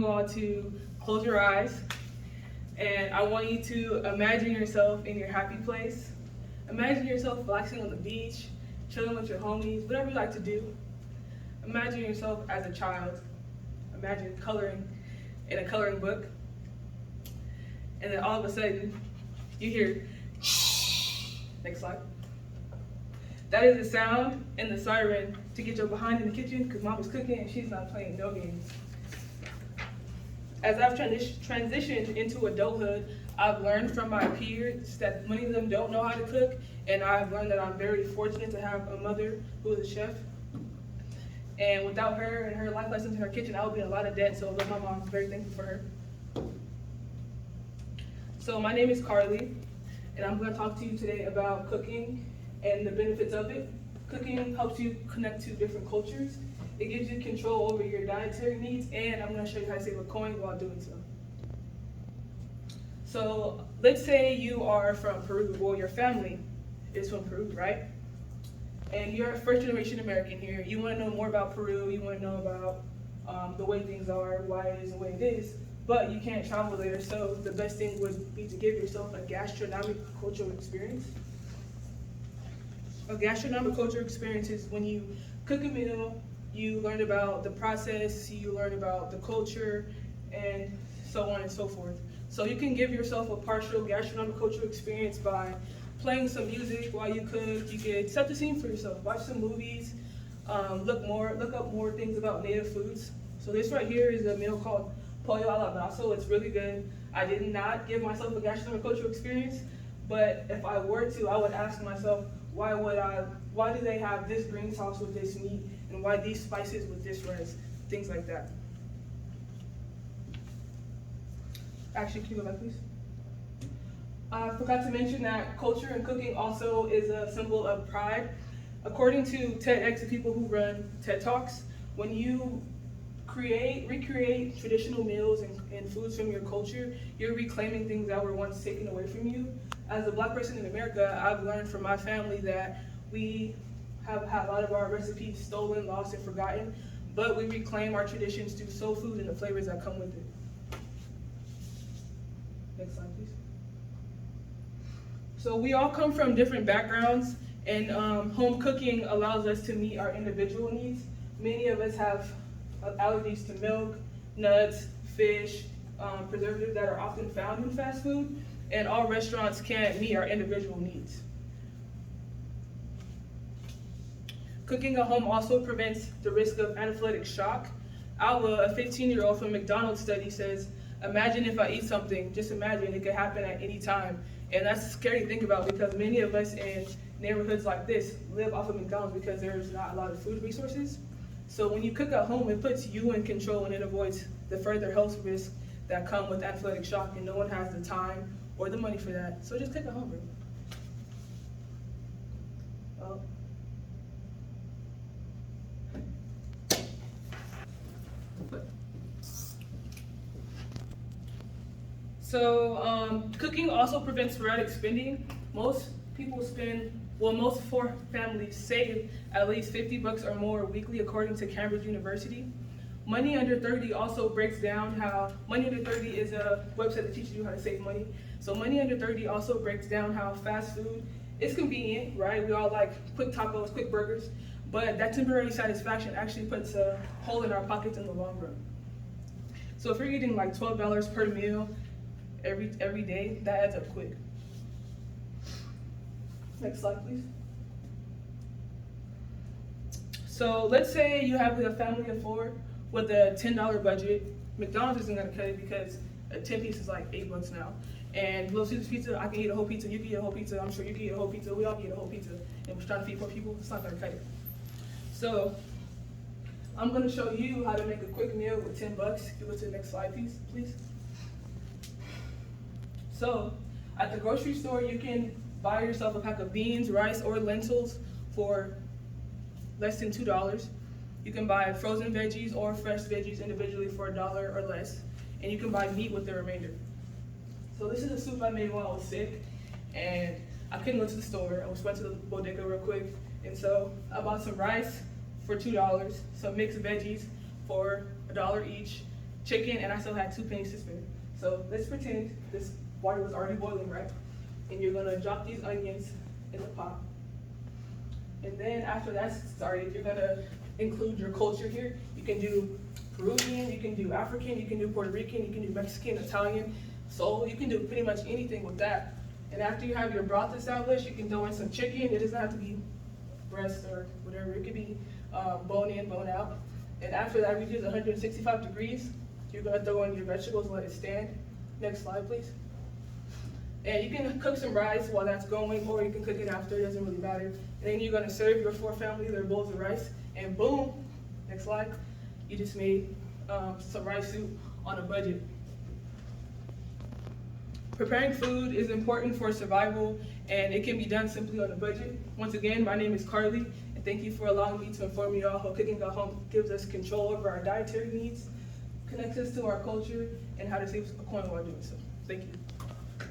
you all to close your eyes, and I want you to imagine yourself in your happy place. Imagine yourself relaxing on the beach, chilling with your homies, whatever you like to do. Imagine yourself as a child. Imagine coloring in a coloring book, and then all of a sudden, you hear, next slide. That is the sound and the siren to get your behind in the kitchen because mom is cooking and she's not playing no games. As I've transitioned into adulthood, I've learned from my peers that many of them don't know how to cook, and I've learned that I'm very fortunate to have a mother who is a chef. And without her and her life lessons in her kitchen, I would be in a lot of debt, so I love my mom. I'm very thankful for her. So my name is Carly, and I'm going to talk to you today about cooking and the benefits of it. Cooking helps you connect to different cultures. It gives you control over your dietary needs, and I'm going to show you how to save a coin while doing so. So let's say you are from Peru, or your family is from Peru, right? And you're a first generation American here. You want to know more about Peru, you want to know about the way things are, why it is the way it is, but you can't travel there, so the best thing would be to give yourself a gastronomic cultural experience. A gastronomic cultural experience is when you cook a meal, you learn about the process, you learn about the culture, and so on and so forth. So you can give yourself a partial gastronomic cultural experience by playing some music while you cook. You could set the scene for yourself, watch some movies, look up more things about native foods. So this right here is a meal called pollo al brazo. It's really good. I did not give myself a gastronomic cultural experience, but if I were to, I would ask myself, why do they have this green sauce with this meat, and why these spices with this rice, things like that. Actually, can you go back, please? I forgot to mention that culture and cooking also is a symbol of pride. According to TEDx, the people who run TED Talks, when you recreate traditional meals and foods from your culture, you're reclaiming things that were once taken away from you. As a Black person in America, I've learned from my family that we have had a lot of our recipes stolen, lost, and forgotten, but we reclaim our traditions through soul food and the flavors that come with it. Next slide, please. So we all come from different backgrounds, and home cooking allows us to meet our individual needs. Many of us have allergies to milk, nuts, fish, preservatives that are often found in fast food, and all restaurants can't meet our individual needs. Cooking at home also prevents the risk of anaphylactic shock. Alva, a 15-year-old from McDonald's study, says, imagine if I eat something, just imagine it could happen at any time. And that's scary to think about because many of us in neighborhoods like this live off of McDonald's because there's not a lot of food resources. So when you cook at home, it puts you in control and it avoids the further health risks that come with anaphylactic shock, and no one has the time or the money for that. So just cook at home, bro. Oh. So cooking also prevents sporadic spending. Most families save at least $50 or more weekly, according to Cambridge University. Money Under 30 also breaks down how, Money Under 30 is a website that teaches you how to save money. So Money Under 30 also breaks down how fast food is convenient, right? We all like quick tacos, quick burgers, but that temporary satisfaction actually puts a hole in our pockets in the long run. So if you're eating like $12 per meal every day, that adds up quick. Next slide, please. So let's say you have a family of 4 with a $10 budget. McDonald's isn't gonna cut it because a 10-piece is like $8 now. And Little Caesars Pizza, I can eat a whole pizza, you can eat a whole pizza, I'm sure you can eat a whole pizza, we all can eat a whole pizza. And we're trying to feed 4 people, it's not gonna cut it. So I'm gonna show you how to make a quick meal with $10. If you go to the next slide, please. So at the grocery store, you can buy yourself a pack of beans, rice, or lentils for less than $2. You can buy frozen veggies or fresh veggies individually for $1 or less. And you can buy meat with the remainder. So this is a soup I made while I was sick, and I couldn't go to the store. I just went to the bodega real quick. And so I bought some rice for $2, some mixed veggies for $1 each, chicken, and I still had 2 pennies to spare. So let's pretend this water was already boiling, right? And you're gonna drop these onions in the pot. And then after that's started, you're gonna include your culture here. You can do Peruvian, you can do African, you can do Puerto Rican, you can do Mexican, Italian, so you can do pretty much anything with that. And after you have your broth established, you can throw in some chicken. It doesn't have to be breast or whatever. It could be bone in, bone out. And after that reaches 165 degrees, you're gonna throw in your vegetables and let it stand. Next slide, please. And you can cook some rice while that's going, or you can cook it after, it doesn't really matter. And then you're gonna serve your 4 family their bowls of rice, and boom, next slide, you just made some rice soup on a budget. Preparing food is important for survival, and it can be done simply on a budget. Once again, my name is Carly, and thank you for allowing me to inform you all how cooking at home gives us control over our dietary needs, connects us to our culture, and how to save a coin while doing so. Thank you.